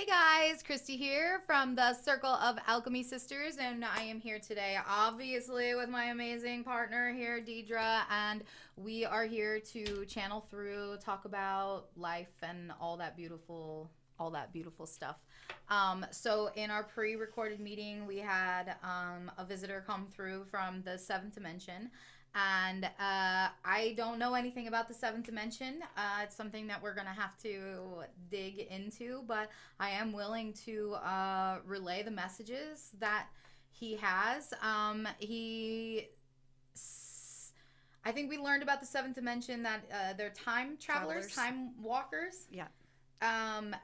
Hey guys, Kristi here from the Circle of Alchemy Sisters, and I am here today, obviously, with my amazing partner here, Dedra, and we are here to channel through, talk about life and all that beautiful stuff. So in our pre-recorded meeting, we had a visitor come through from the seventh dimension. And I don't know anything about the seventh dimension. It's something that we're going to have to dig into, but I am willing to relay the messages that he has. I think we learned about the seventh dimension that they're time travelers, time walkers. Yeah.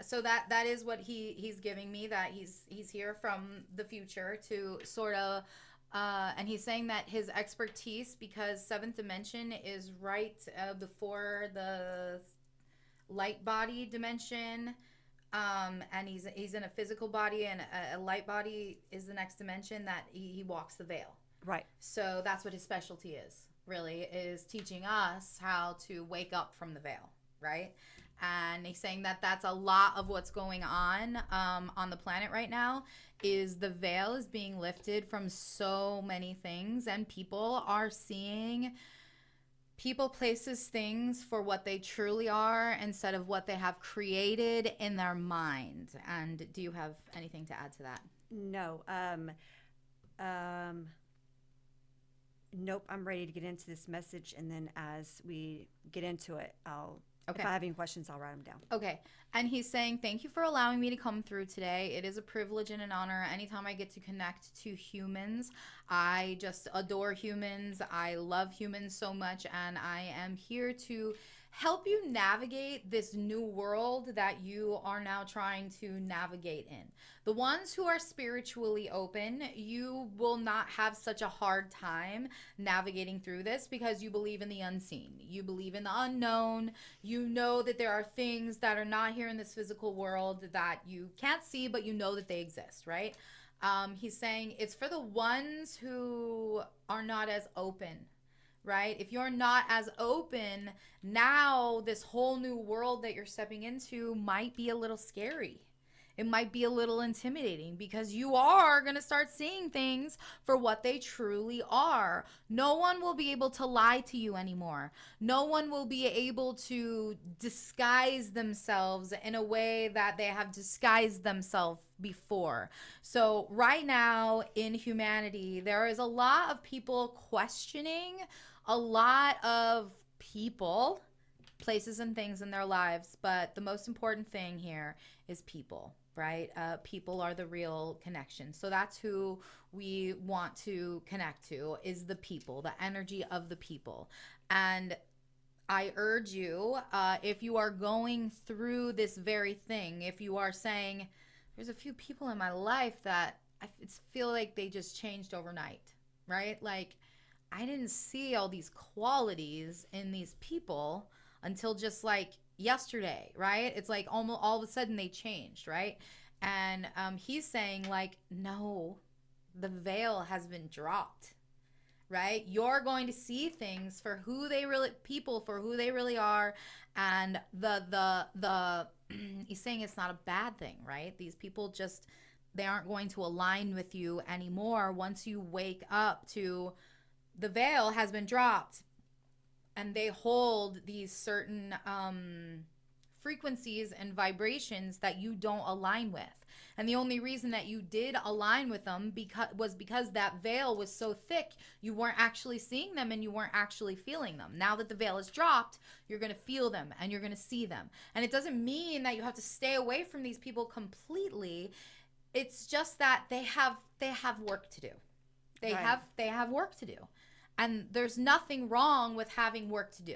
So that is what he's giving me, that he's here from the future to sort of and he's saying that his expertise, because seventh dimension is right before the light body dimension, and he's in a physical body, and a light body is the next dimension, that he walks the veil. Right. So that's what his specialty is, really, is teaching us how to wake up from the veil, right? And he's saying that that's a lot of what's going on the planet right now, is the veil is being lifted from so many things, and people are seeing people, places, things for what they truly are instead of what they have created in their mind. And do you have anything to add to that? No. Nope. I'm ready to get into this message, and then as we get into it, Okay. if I have any questions, I'll write them down. Okay. And he's saying, thank you for allowing me to come through today. It is a privilege and an honor. Anytime I get to connect to humans, I just adore humans. I love humans so much. And I am here to help you navigate this new world that you are now trying to navigate in. The ones who are spiritually open, you will not have such a hard time navigating through this, because you believe in the unseen. You believe in the unknown. You know that there are things that are not here in this physical world that you can't see, but you know that they exist, right? He's saying it's for the ones who are not as open, right? If you're not as open, now this whole new world that you're stepping into might be a little scary. It might be a little intimidating, because you are going to start seeing things for what they truly are. No one will be able to lie to you anymore. No one will be able to disguise themselves in a way that they have disguised themselves before. So, right now in humanity, there is a lot of people questioning a lot of people, places, and things in their lives. But the most important thing here is people, right? People are the real connection. So that's who we want to connect to, is the people, the energy of the people. And I urge you, if you are going through this very thing, if you are saying, there's a few people in my life that I feel like they just changed overnight, right? Like, I didn't see all these qualities in these people until just like yesterday, right? It's like almost all of a sudden they changed, right? And he's saying, like, no, the veil has been dropped, right? You're going to see things for who they really, people for who they really are, and the he's saying it's not a bad thing, right? These people just, they aren't going to align with you anymore once you wake up to the veil has been dropped, and they hold these certain frequencies and vibrations that you don't align with. And the only reason that you did align with them because that veil was so thick, you weren't actually seeing them and you weren't actually feeling them. Now that the veil is dropped, you're going to feel them and you're going to see them. And it doesn't mean that you have to stay away from these people completely. It's just that they have work to do. Right. They have work to do. And there's nothing wrong with having work to do.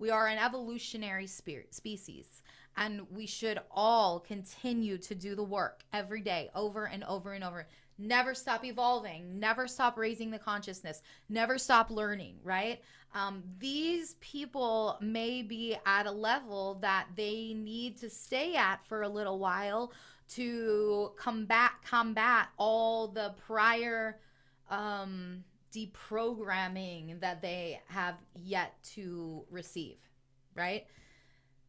We are an evolutionary species, and we should all continue to do the work every day, over and over and over. Never stop evolving, never stop raising the consciousness, never stop learning, right? These people may be at a level that they need to stay at for a little while to combat all the prior deprogramming that they have yet to receive, right?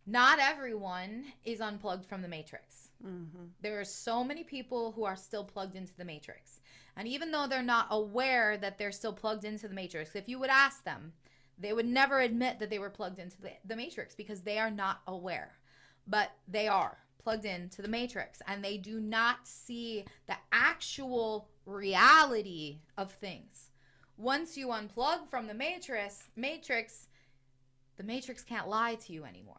Not everyone is unplugged from the matrix. Mm-hmm. There are so many people who are still plugged into the matrix. And even though they're not aware that they're still plugged into the matrix, if you would ask them, they would never admit that they were plugged into the matrix because they are not aware. But they are plugged into the matrix and they do not see the actual reality of things. Once you unplug from the matrix, the matrix can't lie to you anymore.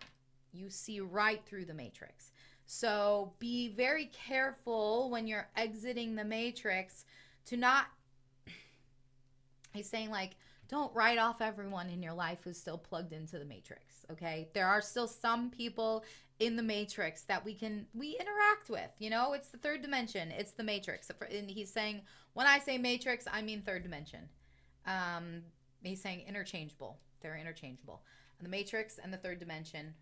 You see right through the matrix. So be very careful when you're exiting the matrix to not, he's saying like, don't write off everyone in your life who's still plugged into the matrix, okay? There are still some people in the matrix that we interact with, you know? It's the third dimension. It's the matrix. And he's saying, when I say matrix, I mean third dimension. He's saying interchangeable. They're interchangeable. And the matrix and the third dimension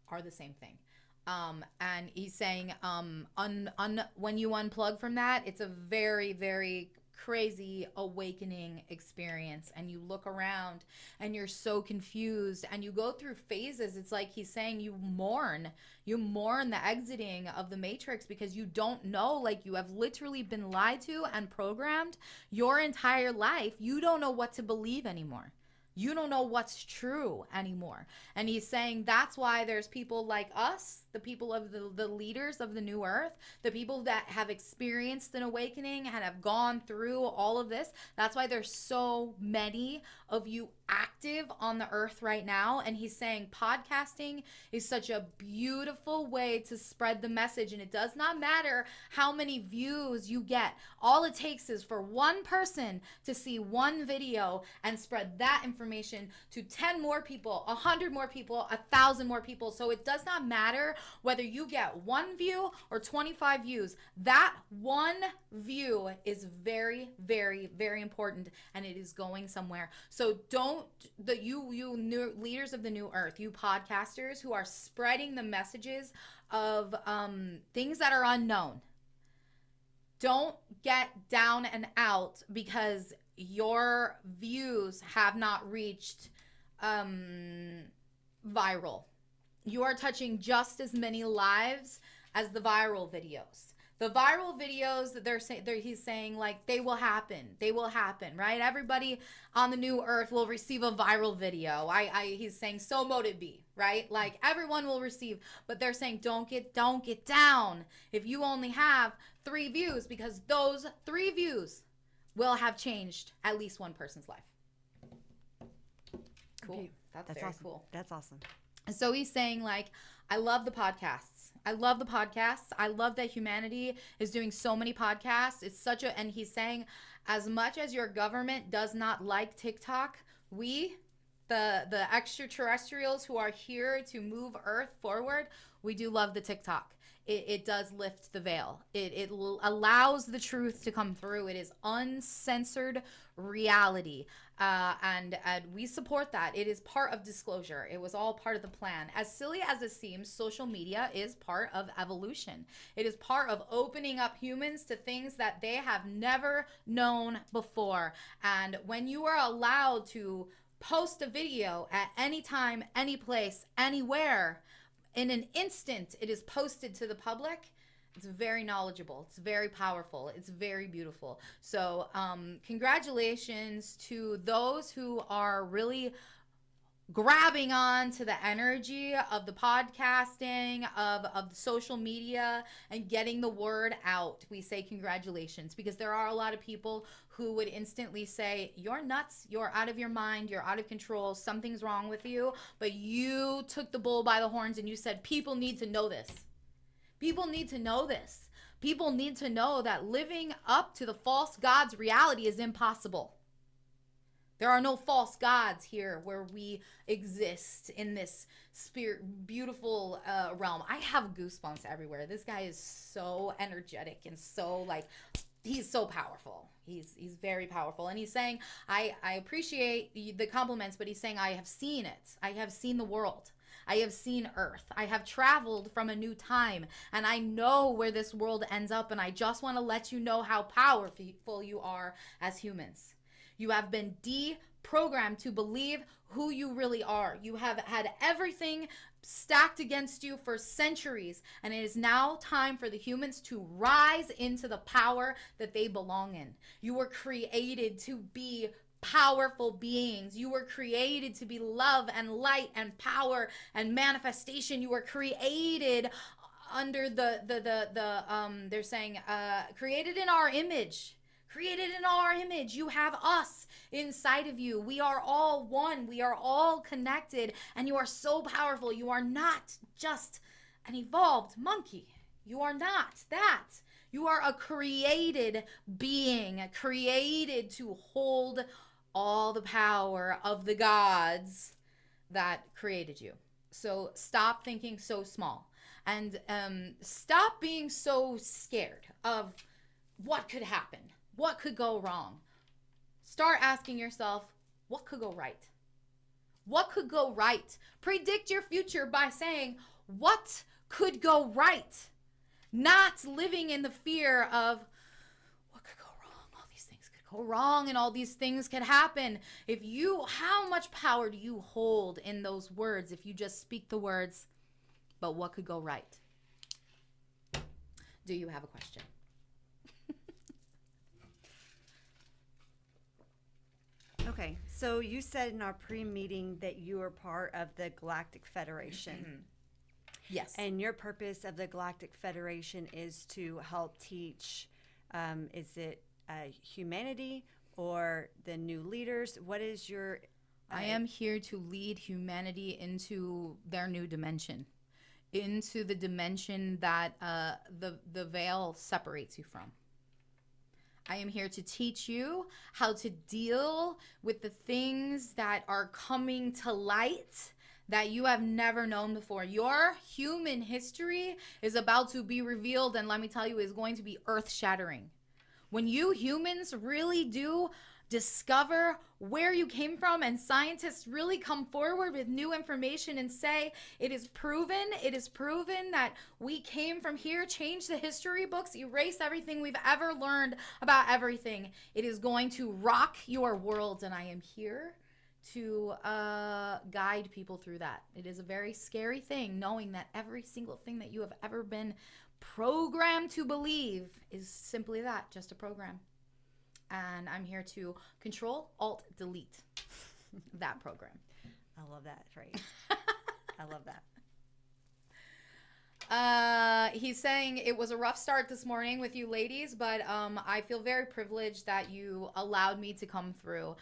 are the same thing. And he's saying when you unplug from that, it's a very, very crazy awakening experience, and you look around and you're so confused and you go through phases. It's like he's saying you mourn the exiting of the matrix because you don't know, like you have literally been lied to and programmed your entire life. You don't know what to believe anymore. You don't know what's true anymore. And he's saying that's why there's people like us, the people of the leaders of the new earth, the people that have experienced an awakening and have gone through all of this. That's why there's so many of you active on the earth right now. And he's saying podcasting is such a beautiful way to spread the message. And it does not matter how many views you get. All it takes is for one person to see one video and spread that information to 10 more people, 100 more people, 1,000 more people. So it does not matter whether you get one view or 25 views. That one view is very, very, very important, and it is going somewhere. So don't, you new leaders of the new earth, you podcasters who are spreading the messages of things that are unknown, don't get down and out because your views have not reached viral. You are touching just as many lives as the viral videos. The viral videos that he's saying like they will happen, right? Everybody on the new earth will receive a viral video. He's saying so mote it be, right? Like everyone will receive, but they're saying don't get down if you only have 3 views, because those 3 views will have changed at least one person's life. Cool. Okay. That's very awesome. cool. That's awesome. And so he's saying like, I love the podcasts. I love the podcasts. I love that humanity is doing so many podcasts. It's such a, and he's saying, as much as your government does not like TikTok, we, the extraterrestrials who are here to move Earth forward, we do love the TikTok. It does lift the veil. It allows the truth to come through. It is uncensored reality. And we support that. It is part of disclosure. It was all part of the plan. As silly as it seems, social media is part of evolution. It is part of opening up humans to things that they have never known before. And when you are allowed to post a video at any time, any place, anywhere, in an instant, it is posted to the public. It's very knowledgeable. It's very powerful. It's very beautiful. So congratulations to those who are really grabbing on to the energy of the podcasting, of the social media, and getting the word out. We say congratulations, because there are a lot of people who would instantly say, you're nuts, you're out of your mind, you're out of control, something's wrong with you. But you took the bull by the horns and you said, people need to know this. People need to know this. People need to know that living up to the false god's reality is impossible. There are no false gods here where we exist in this spirit, beautiful realm. I have goosebumps everywhere. This guy is so energetic and so like, he's so powerful. He's very powerful. And he's saying, I appreciate the compliments, but he's saying, I have seen it. I have seen the world. I have seen Earth. I have traveled from a new time, and I know where this world ends up. And I just want to let you know how powerful you are as humans. You have been deprogrammed to believe who you really are. You have had everything stacked against you for centuries, and it is now time for the humans to rise into the power that they belong in. You were created to be powerful beings. You were created to be love and light and power and manifestation. You were created under they're saying created in our image. Created in our image. You have us inside of you. We are all one. We are all connected, and you are so powerful. You are not just an evolved monkey. You are not that. You are a created being, created to hold all the power of the gods that created you. So stop thinking so small, and stop being so scared of what could happen, what could go wrong. Start asking yourself, what could go right? What could go right? Predict your future by saying, what could go right? Not living in the fear of what could go wrong. All these things could go wrong and all these things could happen. How much power do you hold in those words if you just speak the words, but what could go right? Do you have a question? Okay, so you said in our pre-meeting that you are part of the Galactic Federation. Yes. And your purpose of the Galactic Federation is to help teach, is it humanity or the new leaders? What is your... I am here to lead humanity into their new dimension, into the dimension that the veil separates you from. I am here to teach you how to deal with the things that are coming to light that you have never known before. Your human history is about to be revealed, and let me tell you, is going to be earth-shattering. When you humans really do discover where you came from, and scientists really come forward with new information and say it is proven that we came from here, change the history books, erase everything we've ever learned about everything, it is going to rock your world, and I am here to guide people through that. It is a very scary thing knowing that every single thing that you have ever been programmed to believe is simply that, just a program. And I'm here to control, alt, delete that program. I love that phrase. I love that. He's saying it was a rough start this morning with you ladies, but I feel very privileged that you allowed me to come through.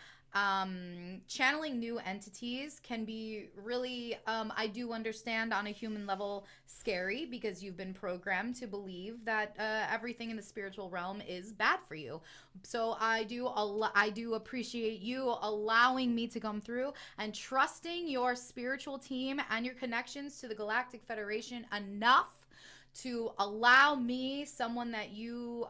Channeling new entities can be really, I do understand on a human level, scary, because you've been programmed to believe that everything in the spiritual realm is bad for you. So I do appreciate you allowing me to come through and trusting your spiritual team and your connections to the Galactic Federation enough to allow me, someone that you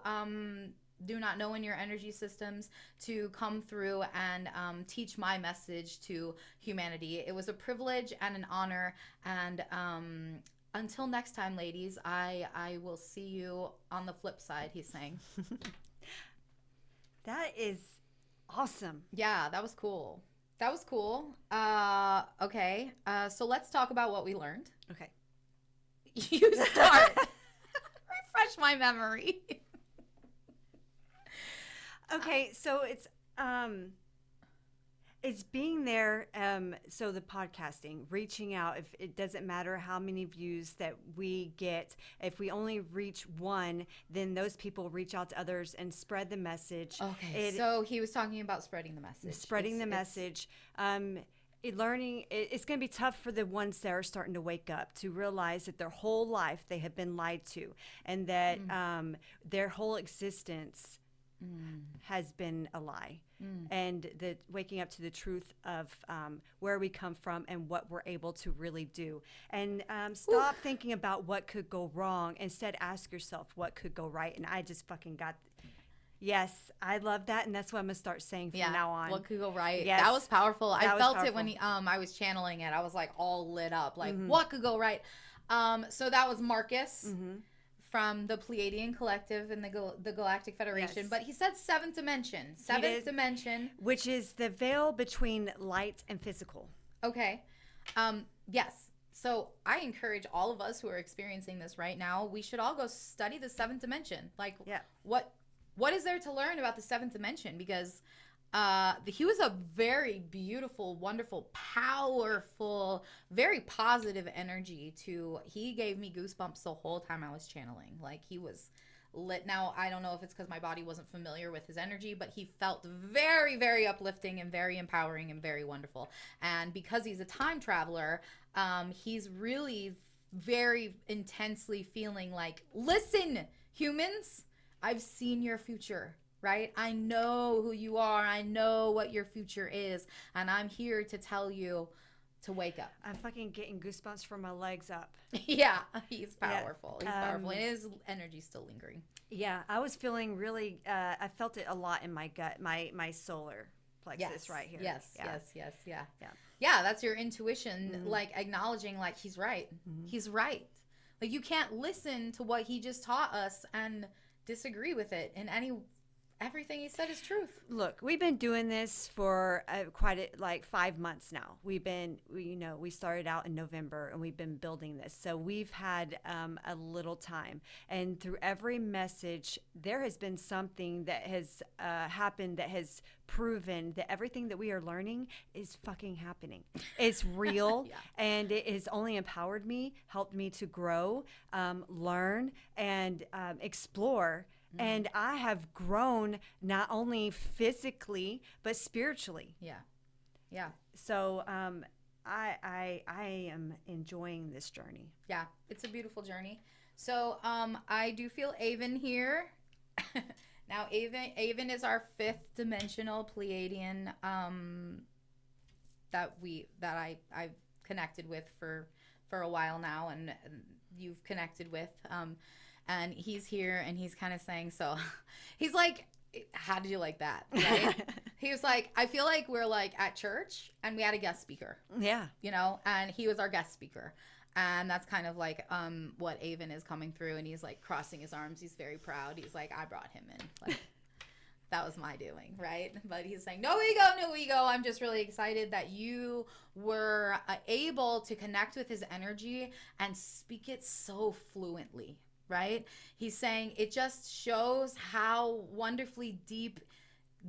do not know in your energy systems, to come through and teach my message to humanity. It was a privilege and an honor, and until next time, ladies, I will see you on the flip side, he's saying. That is awesome. Yeah, that was cool. That was cool. Okay, so let's talk about what we learned. Okay. You start. Refresh my memory. Okay, so it's being there. So the podcasting, reaching out. If it doesn't matter how many views that we get, if we only reach one, then those people reach out to others and spread the message. Okay, so he was talking about spreading the message. Spreading the message. Learning. It's going to be tough for the ones that are starting to wake up to realize that their whole life they have been lied to, and that their whole existence has been a lie, and the waking up to the truth of where we come from and what we're able to really do, and stop thinking about what could go wrong. Instead, ask yourself what could go right. And I just fucking got. Yes, I love that, and that's what I'm gonna start saying from now on. What could go right? Yes. That was powerful. That I was felt powerful. it when I was channeling it. I was like all lit up, like what could go right. So that was Marcus. From the Pleiadian Collective and the Galactic Federation. Yes. But he said seventh dimension. Seventh dimension. Which is the veil between light and physical. Okay. Yes. So I encourage all of us who are experiencing this right now, we should all go study the seventh dimension. Like, Yeah. what is there to learn about the seventh dimension? Because he was a very beautiful, wonderful, powerful, very positive energy. He gave me goosebumps the whole time I was channeling. Like, he was lit. Now, I don't know if it's because my body wasn't familiar with his energy, but he felt very, very uplifting and very empowering and very wonderful. And because he's a time traveler, he's really very intensely feeling like, listen, humans, I've seen your future, right? I know who you are. I know what your future is. And I'm here to tell you to wake up. I'm fucking getting goosebumps from my legs up. Yeah, he's powerful. Yeah. He's powerful. And his energy's still lingering. Yeah, I was feeling really, I felt it a lot in my gut, my solar plexus right here. Yes, Yeah. yes, yeah. Yeah. Yeah, that's your intuition, like acknowledging like he's right. He's right. Like, you can't listen to what he just taught us and disagree with it in everything he said is truth. Look, we've been doing this for like 5 months now. We started out in November and we've been building this. So we've had a little time. And through every message, there has been something that has happened that has proven that everything that we are learning is fucking happening. It's real. Yeah. And it has only empowered me, helped me to grow, learn, and explore. And I have grown not only physically but spiritually. Yeah. Yeah. So I am enjoying this journey. Yeah. It's a beautiful journey. So I do feel Avon here. Now Avon is our fifth dimensional Pleiadian that I've connected with for a while now, and you've connected with. And he's here and he's kind of saying, so he's like, how did you like that? Right? He was like, I feel like we're like at church and we had a guest speaker. Yeah. And he was our guest speaker. And that's kind of like what Avon is coming through. And he's like crossing his arms. He's very proud. He's like, I brought him in. Like, that was my doing, right? But he's saying, no ego. I'm just really excited that you were able to connect with his energy and speak it so fluently. Right? He's saying it just shows how wonderfully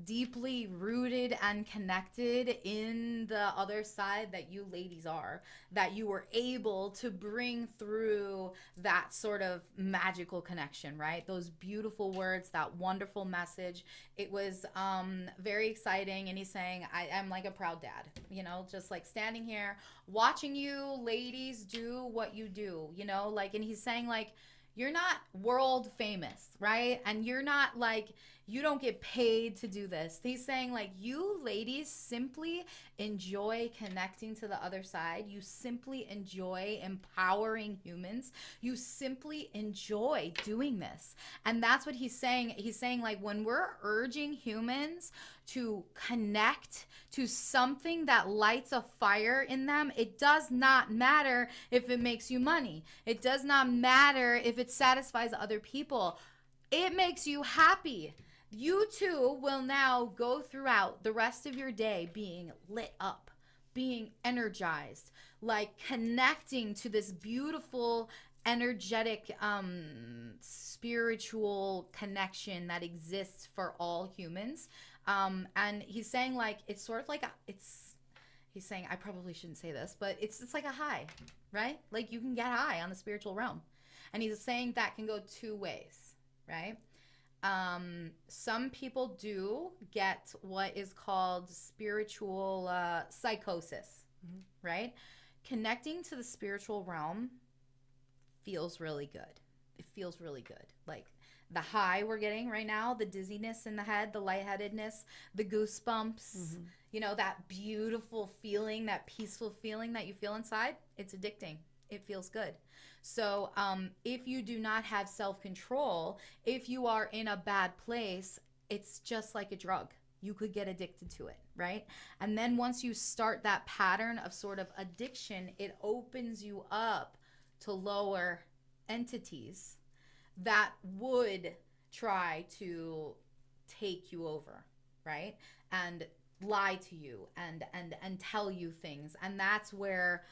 deeply rooted and connected in the other side that you ladies are, that you were able to bring through that sort of magical connection, right? Those beautiful words, that wonderful message. It was very exciting. And he's saying, I'm like a proud dad, just like standing here watching you ladies do what you do, like, and he's saying like, you're not world famous, right? And you're not like, you don't get paid to do this. He's saying like, you ladies simply enjoy connecting to the other side. You simply enjoy empowering humans. You simply enjoy doing this. And that's what he's saying. He's saying like, when we're urging humans to connect to something that lights a fire in them, it does not matter if it makes you money. It does not matter if it satisfies other people. It makes you happy. You too will now go throughout the rest of your day being lit up, being energized, like connecting to this beautiful, energetic, spiritual connection that exists for all humans. And he's saying like, it's sort of like he's saying, I probably shouldn't say this, but it's like a high, right? Like you can get high on the spiritual realm. And he's saying that can go two ways, right? Some people do get what is called spiritual psychosis, right? Connecting to the spiritual realm feels really good. It feels really good. Like the high we're getting right now, the dizziness in the head, the lightheadedness, the goosebumps, that beautiful feeling, that peaceful feeling that you feel inside, it's addicting. It feels good. So if you do not have self-control, if you are in a bad place, it's just like a drug. You could get addicted to it, right? And then once you start that pattern of sort of addiction, it opens you up to lower entities that would try to take you over, right? And lie to you and tell you things. And that's where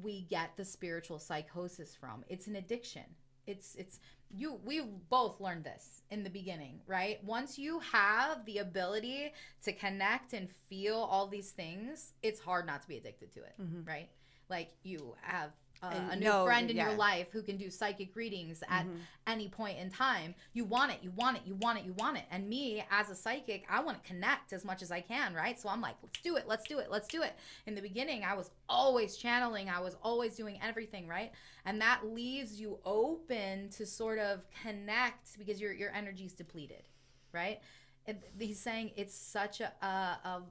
we get the spiritual psychosis from. It's an addiction. It's we both learned this in the beginning, right? Once you have the ability to connect and feel all these things, it's hard not to be addicted to it, right? Like you have a new friend in your life who can do psychic readings at any point in time. You want it, you want it, you want it, you want it. And me as a psychic, I want to connect as much as I can, right? So I'm like, let's do it, let's do it, let's do it. In the beginning, I was always channeling, I was always doing everything, right? And that leaves you open to sort of connect because your energy's depleted, right? He's saying it's such a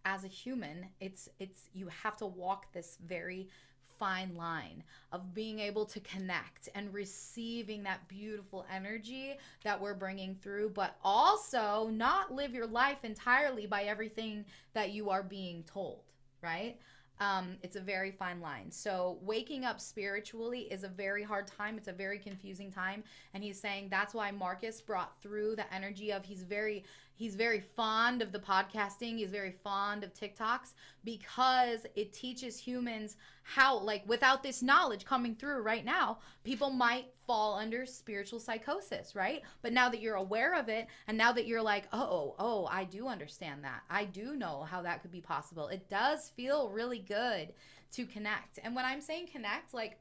as a human, it's you have to walk this very fine line of being able to connect and receiving that beautiful energy that we're bringing through, but also not live your life entirely by everything that you are being told, right? It's a very fine line. So waking up spiritually is a very hard time. It's a very confusing time. And he's saying that's why Marcus brought through the energy of he's very fond of the podcasting. He's very fond of TikToks because it teaches humans how, like, without this knowledge coming through right now, people might fall under spiritual psychosis, right? But now that you're aware of it, and now that you're like, oh, I do understand that. I do know how that could be possible. It does feel really good to connect. And when I'm saying connect, like,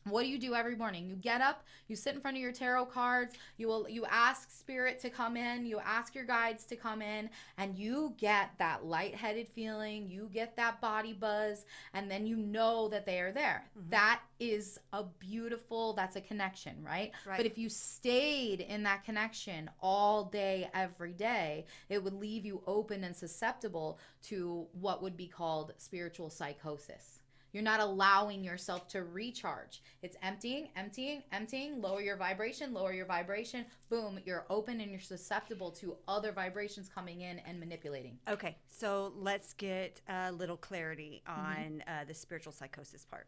what do you do every morning? You get up, you sit in front of your tarot cards, you ask spirit to come in, you ask your guides to come in, and you get that lightheaded feeling, you get that body buzz, and then you know that they are there. That is that's a connection, right? But if you stayed in that connection all day, every day, it would leave you open and susceptible to what would be called spiritual psychosis. You're not allowing yourself to recharge. It's emptying, lower your vibration, boom, you're open and you're susceptible to other vibrations coming in and manipulating. Okay, so let's get a little clarity on the spiritual psychosis part.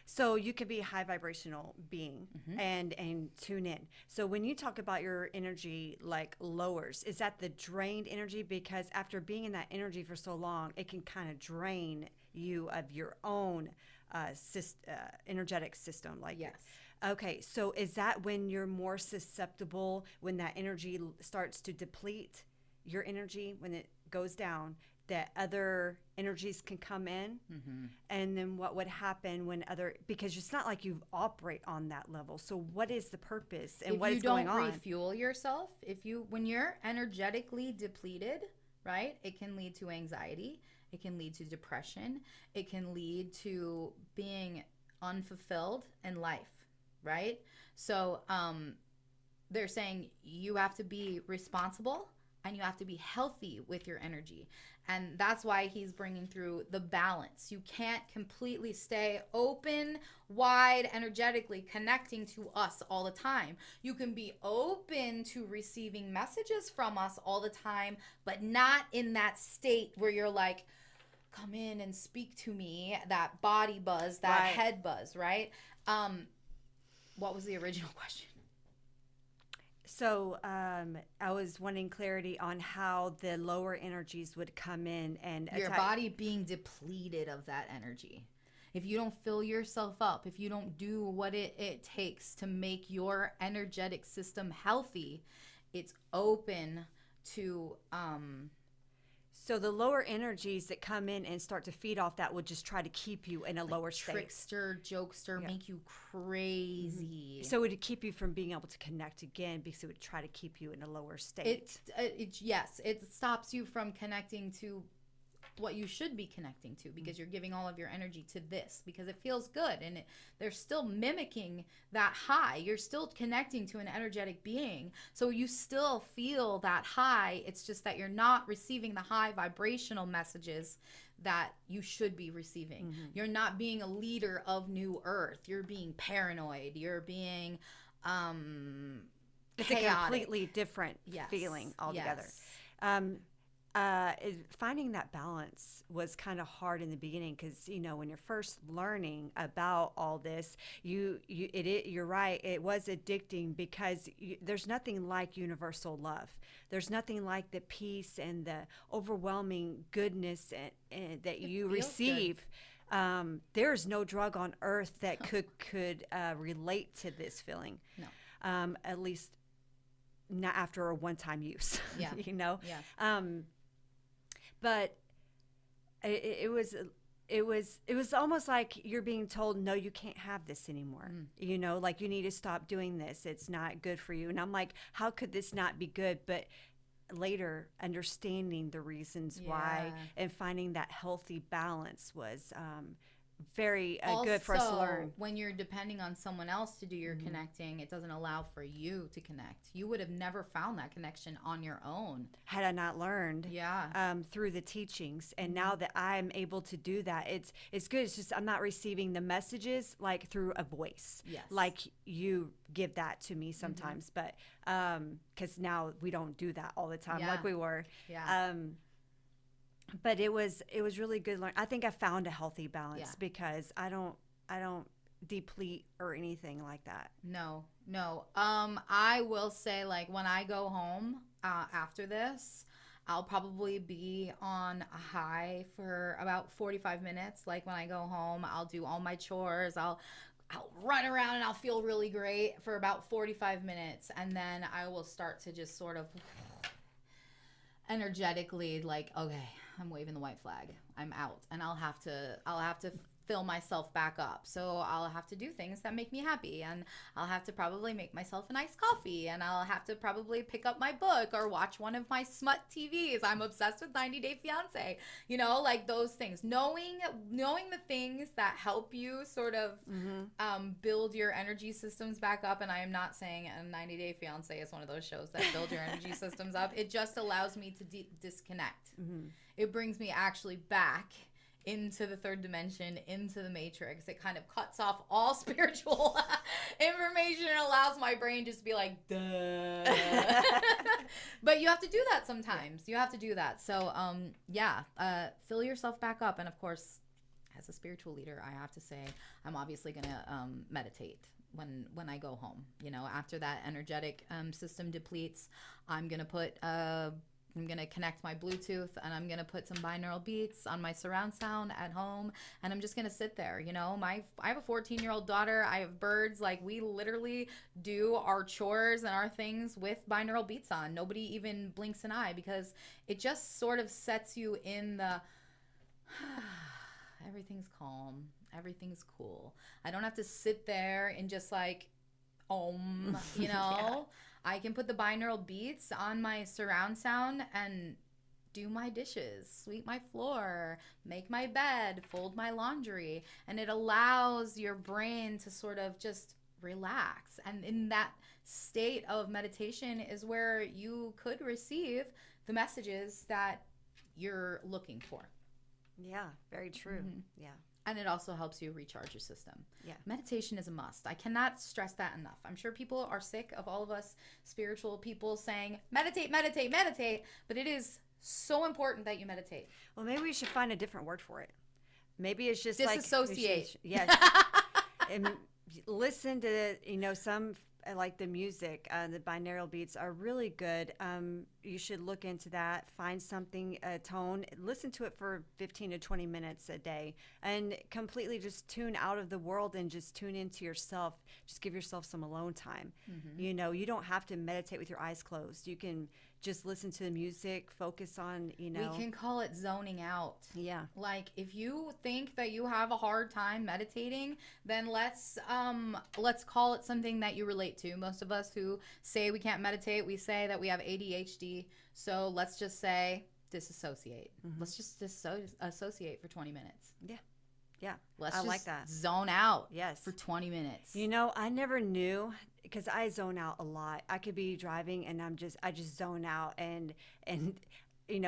So you could be a high vibrational being and tune in. So when you talk about your energy like lowers, is that the drained energy? Because after being in that energy for so long, it can kind of drain you of your own energetic system. Like yes. Okay, so is that when you're more susceptible, when that energy starts to deplete your energy, when it goes down, that other energies can come in? And then what would happen when because it's not like you operate on that level. So what is the purpose and what is going on? If you don't refuel yourself, when you're energetically depleted, right, it can lead to anxiety. It can lead to depression. It can lead to being unfulfilled in life, right? So they're saying you have to be responsible and you have to be healthy with your energy. And that's why he's bringing through the balance. You can't completely stay open, wide, energetically connecting to us all the time. You can be open to receiving messages from us all the time, but not in that state where you're like, come in and speak to me, that body buzz, that head buzz, right? What was the original question? So I was wanting clarity on how the lower energies would come in and your body being depleted of that energy. If you don't fill yourself up, if you don't do what it takes to make your energetic system healthy, it's open to so the lower energies that come in and start to feed off that would just try to keep you in a lower state. Trickster, jokester, make you crazy. So it would keep you from being able to connect again because it would try to keep you in a lower state. Yes, it stops you from connecting to what you should be connecting to because you're giving all of your energy to this because it feels good and they're still mimicking that high. You're still connecting to an energetic being, so you still feel that high. It's just that you're not receiving the high vibrational messages that you should be receiving. You're not being a leader of New Earth. You're being paranoid. You're being it's chaotic. A completely different feeling altogether. Finding that balance was kind of hard in the beginning because when you're first learning about all this, you're right, it was addicting because there's nothing like universal love. There's nothing like the peace and the overwhelming goodness and that you receive There's no drug on earth that could relate to this feeling. No. At least not after a one-time use. Yeah. You know. Yeah. But it was almost like you're being told, no, you can't have this anymore. You know, like you need to stop doing this. It's not good for you. And I'm like, how could this not be good? But later, understanding the reasons why and finding that healthy balance was very good for us to learn. When you're depending on someone else to do your connecting, it doesn't allow for you to connect. You would have never found that connection on your own had I not learned through the teachings. And now that I'm able to do that, it's good. It's just I'm not receiving the messages like through a voice. Yes. Like you give that to me sometimes, but because now we don't do that all the time like we were. Yeah. But it was really good learning. I think I found a healthy balance because I don't deplete or anything like that. No. I will say, like, when I go home after this, I'll probably be on a high for about 45 minutes. Like, when I go home, I'll do all my chores. I'll run around and I'll feel really great for about 45 minutes. And then I will start to just sort of energetically, like, okay, I'm waving the white flag. I'm out. And I'll have to fill myself back up. So I'll have to do things that make me happy, and I'll have to probably make myself a nice coffee, and I'll have to probably pick up my book or watch one of my smut TVs. I'm obsessed with 90 Day Fiance. You know, like those things. Knowing the things that help you sort of build your energy systems back up. And I am not saying a 90 Day Fiance is one of those shows that build your energy systems up. It just allows me to disconnect. It brings me actually back into the third dimension, into the matrix. It kind of cuts off all spiritual information and allows my brain just to be like, duh. But you have to do that sometimes. You have to do that. So, fill yourself back up. And of course, as a spiritual leader, I have to say, I'm obviously going to meditate when I go home. You know, after that energetic system depletes, I'm going to connect my Bluetooth, and I'm going to put some binaural beats on my surround sound at home, and I'm just going to sit there. You know, I have a 14-year-old daughter. I have birds. Like, we literally do our chores and our things with binaural beats on. Nobody even blinks an eye, because it just sort of sets you in the everything's calm. Everything's cool. I don't have to sit there and just like, you know. I can put the binaural beats on my surround sound and do my dishes, sweep my floor, make my bed, fold my laundry. And it allows your brain to sort of just relax. And in that state of meditation is where you could receive the messages that you're looking for. Yeah, very true. Yeah. And it also helps you recharge your system. Yeah. Meditation is a must. I cannot stress that enough. I'm sure people are sick of all of us spiritual people saying, meditate, meditate, meditate. But it is so important that you meditate. Well, maybe we should find a different word for it. Maybe it's just disassociate. Yes. And listen to, some like the music, the binaural beats are really good. You should look into that, find something, a tone, listen to it for 15 to 20 minutes a day, and completely just tune out of the world and just tune into yourself. Just give yourself some alone time. You don't have to meditate with your eyes closed. You can just listen to the music, focus on, We can call it zoning out. Yeah. Like, if you think that you have a hard time meditating, then let's call it something that you relate to. Most of us who say we can't meditate, we say that we have ADHD. So let's just say disassociate. Let's just disassociate for 20 minutes. Yeah. Yeah. Let's I just like that. Zone out. Yes. For 20 minutes. I never knew, because I zone out a lot. I could be driving and I just zone out, and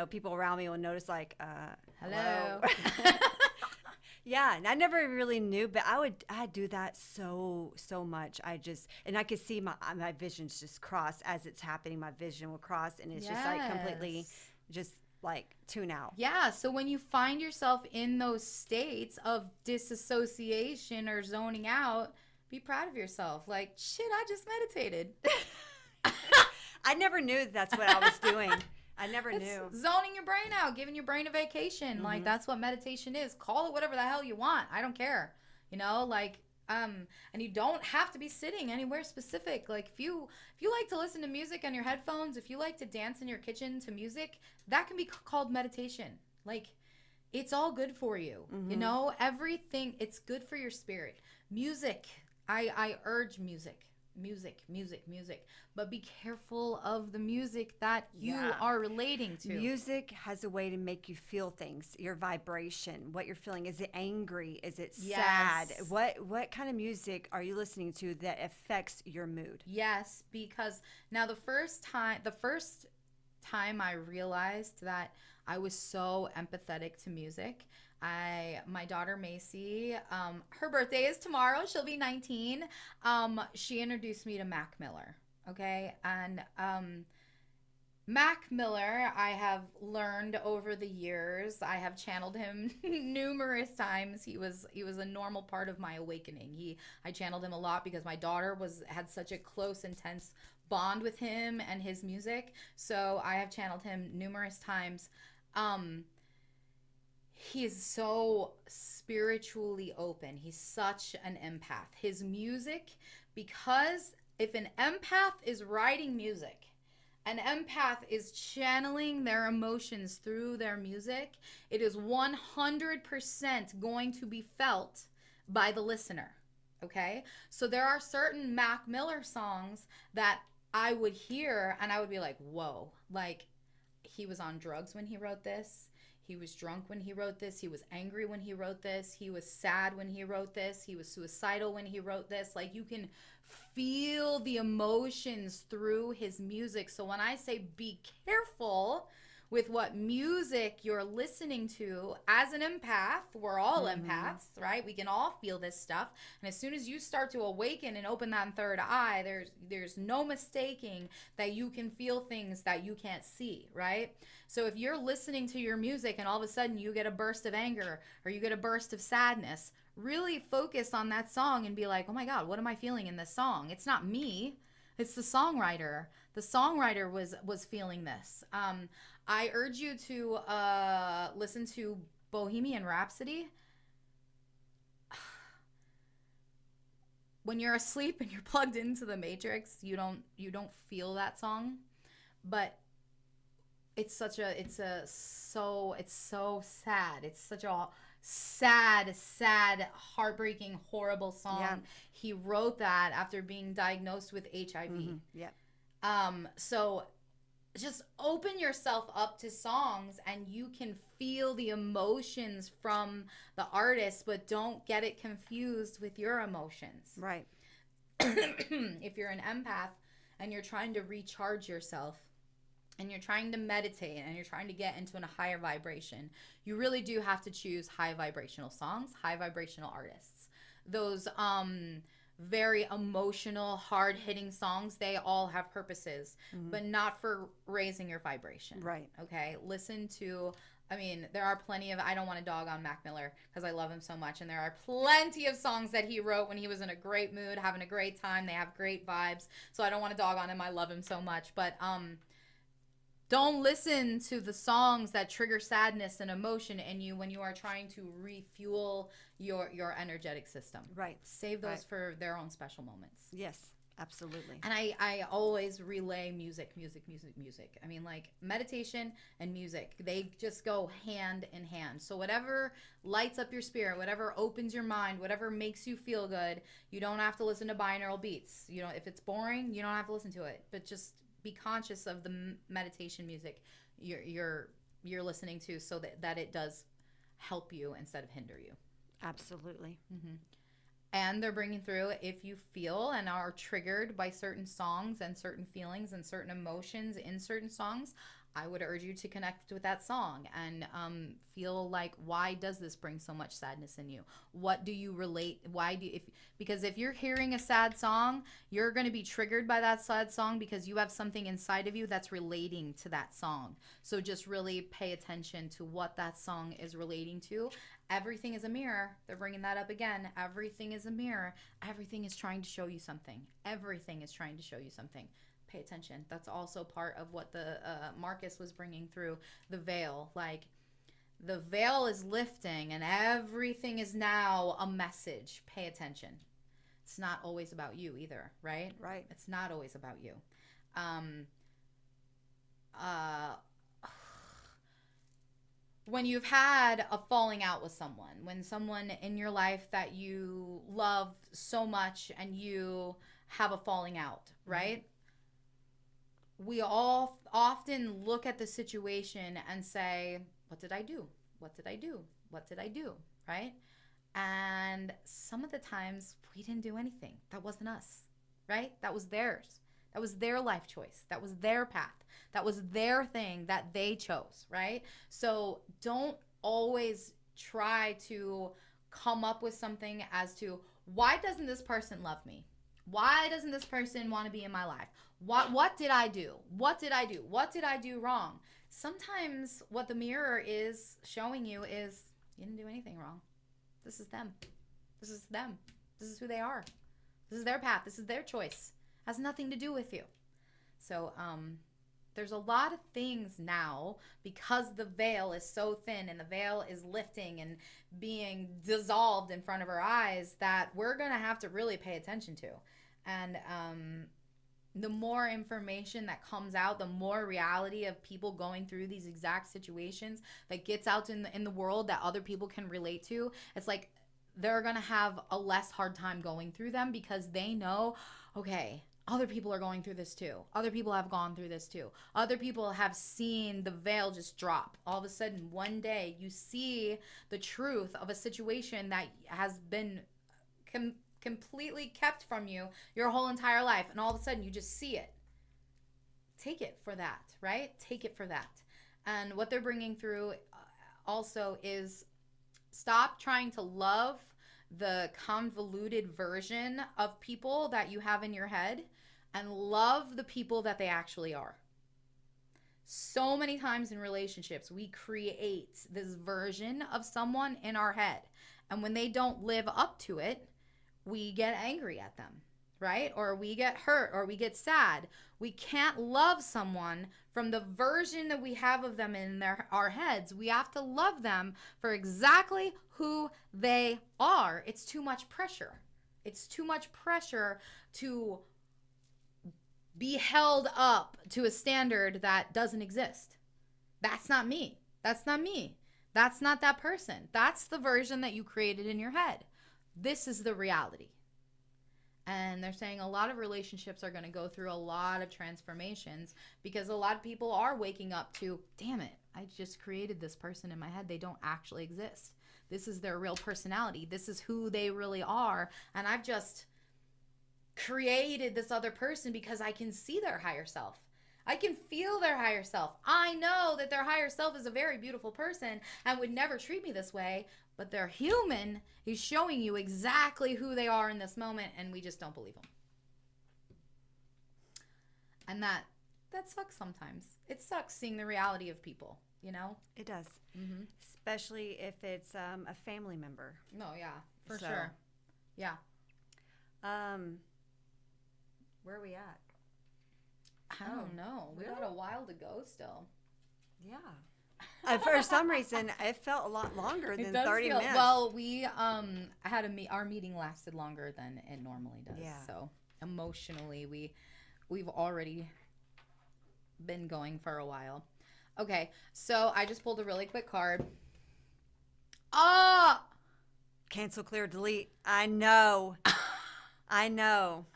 people around me will notice, like, hello. Yeah, and I never really knew, but I'd do that so much. I could see my visions just cross as it's happening. My vision will cross, and it's just like completely just like tune out. Yeah, so when you find yourself in those states of disassociation or zoning out, be proud of yourself. Like, shit, I just meditated. I never knew that's what I was doing. I never It's knew. zoning your brain out, giving your brain a vacation. Like that's what meditation is. Call it whatever the hell you want. I don't care. Like and you don't have to be sitting anywhere specific. Like if you like to listen to music on your headphones, if you like to dance in your kitchen to music, that can be called meditation. Like it's all good for you. Everything, it's good for your spirit. Music, I urge music. Music. But be careful of the music that you are relating to. Music has a way to make you feel things, your vibration, what you're feeling. Is it angry? Is it sad? What kind of music are you listening to that affects your mood? Yes, because now the first time I realized that I was so empathetic to music, my daughter Macy, her birthday is tomorrow. She'll be 19. She introduced me to Mac Miller. Okay, and Mac Miller, I have learned over the years. I have channeled him numerous times. He was a normal part of my awakening. I channeled him a lot because my daughter had such a close, intense bond with him and his music. So I have channeled him numerous times. He is so spiritually open. He's such an empath. His music, because if an empath is writing music, an empath is channeling their emotions through their music, it is 100% going to be felt by the listener. Okay? So there are certain Mac Miller songs that I would hear and I would be like, whoa, like he was on drugs when he wrote this. He was drunk when he wrote this. He was angry when he wrote this. He was sad when he wrote this. He was suicidal when he wrote this. Like you can feel the emotions through his music. So when I say be careful with what music you're listening to as an empath, we're all empaths, right? We can all feel this stuff. And as soon as you start to awaken and open that third eye, there's no mistaking that you can feel things that you can't see, right? So if you're listening to your music and all of a sudden you get a burst of anger or you get a burst of sadness, really focus on that song and be like, oh my God, what am I feeling in this song? It's not me. It's the songwriter. The songwriter was feeling this. I urge you to listen to Bohemian Rhapsody. When you're asleep and you're plugged into the Matrix, you don't feel that song, but it's so sad. It's such a sad, heartbreaking, horrible song. Yeah. He wrote that after being diagnosed with HIV. Yeah. So just open yourself up to songs and you can feel the emotions from the artist, but don't get it confused with your emotions. Right. If you're an empath and you're trying to recharge yourself and you're trying to meditate and you're trying to get into a higher vibration, you really do have to choose high vibrational songs, high vibrational artists. Those very emotional, hard-hitting songs, they all have purposes, but not for raising your vibration. Right. Okay? Listen to, there are plenty of, I don't want to dog on Mac Miller because I love him so much, and there are plenty of songs that he wrote when he was in a great mood, having a great time. They have great vibes, so I don't want to dog on him. I love him so much, but don't listen to the songs that trigger sadness and emotion in you when you are trying to refuel your energetic system. Right. Save those for their own special moments. Yes, absolutely. And I always relay music. Like meditation and music, they just go hand in hand. So whatever lights up your spirit, whatever opens your mind, whatever makes you feel good, you don't have to listen to binaural beats. If it's boring, you don't have to listen to it. But just be conscious of the meditation music you're listening to, so that it does help you instead of hinder you. Absolutely. And they're bringing through, if you feel and are triggered by certain songs and certain feelings and certain emotions in certain songs, I would urge you to connect with that song and feel like, why does this bring so much sadness in you? What do you relate? Because if you're hearing a sad song, you're going to be triggered by that sad song because you have something inside of you that's relating to that song. So just really pay attention to what that song is relating to. Everything is a mirror. They're bringing that up again. Everything is a mirror. Everything is trying to show you something. Everything is trying to show you something. pay attention. That's also part of what the Marcus was bringing through the veil. Like, the veil is lifting and everything is now a message. Pay attention. It's not always about you either, right? Right. It's not always about you. Uh, when you've had a falling out with someone, when someone in your life that you love so much and you have a falling out, right? We all often look at the situation and say, what did I do? What did I do? What did I do? Right? And some of the times we didn't do anything. That wasn't us, right? That was theirs. That was their life choice. That was their path. That was their thing that they chose, right? So don't always try to come up with something as to, why doesn't this person love me? Why doesn't this person want to be in my life? What did I do? What did I do? What did I do wrong? Sometimes what the mirror is showing you is, you didn't do anything wrong. This is them. This is them. This is who they are. This is their path. This is their choice. Has nothing to do with you. So there's a lot of things now, because the veil is so thin and the veil is lifting and being dissolved in front of our eyes, that we're going to have to really pay attention to. And the more information that comes out, the more reality of people going through these exact situations that gets out in the world that other people can relate to. It's like they're going to have a less hard time going through them, because they know, okay, other people are going through this too. Other people have gone through this too. Other people have seen the veil just drop. All of a sudden, one day, you see the truth of a situation that has been completely kept from you your whole entire life, and all of a sudden you just see it. Take it for that, right? Take it for that. And what they're bringing through also is, stop trying to love the convoluted version of people that you have in your head, and love the people that they actually are. So many times in relationships, we create this version of someone in our head, and when they don't live up to it, we get angry at them, right? Or we get hurt, or we get sad. We can't love someone from the version that we have of them in our heads. We have to love them for exactly who they are. It's too much pressure. It's too much pressure to be held up to a standard that doesn't exist. That's not me. That's not me. That's not that person. That's the version that you created in your head. This is the reality. And they're saying a lot of relationships are going to go through a lot of transformations, because a lot of people are waking up to, damn it, I just created this person in my head. They don't actually exist. This is their real personality. This is who they really are. And I've just created this other person because I can see their higher self. I can feel their higher self. I know that their higher self is a very beautiful person and would never treat me this way, but their human is showing you exactly who they are in this moment, and we just don't believe them. And that sucks sometimes. It sucks seeing the reality of people, you know? It does. Mm-hmm. Especially if it's a family member. No, yeah, for sure. Yeah. Where are we at? I don't know. We got a while to go still. Yeah. For some reason, it felt a lot longer than 30 minutes. Well, we had our meeting lasted longer than it normally does. Yeah. So emotionally, we've already been going for a while. Okay, so I just pulled a really quick card. Oh! Cancel, clear, delete. I know. I know.